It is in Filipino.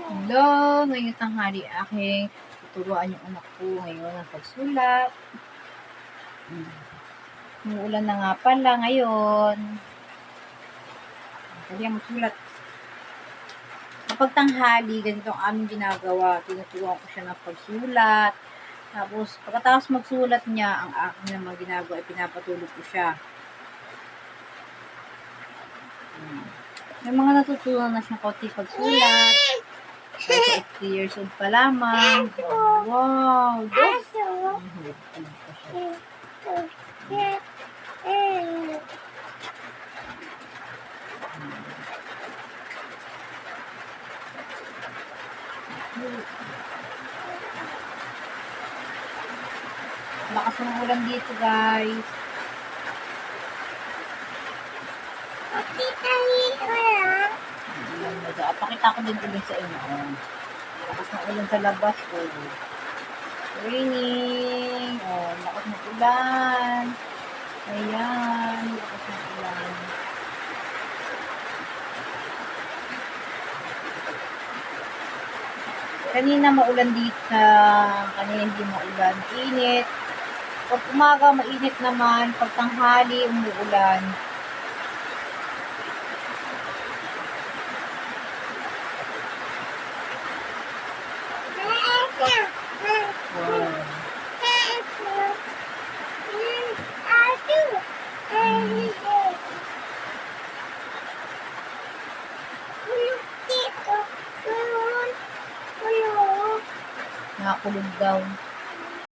Hello, ngayong tanghali aking tuturuan yung anak ko ngayon ng pagsulat. Umuulan na nga pala ngayon. Kaya magsulat. Kapag tanghali, ganito ang aming ginagawa. Tinuturuan ko siya ng pagsulat. Tapos, pagkatapos magsulat niya, ang aking naman ginagawa ay pinapatulog ko siya. May mga natutunan na siyang konti pagsulat. Kasi 8 years old pa lamang. Wow! Lakas ng ulan dito, guys. Pakita ko din ulit sa inyo. Lakas ng ulan sa labas ko. Raining. Lakas ng ulan. Ayan. Lakas ng ulan. Kanina maulan dito. Kanina hindi maulan. Init. Pag umaga, mainit naman. Pag tanghali, umuulan. Nakakulog daw.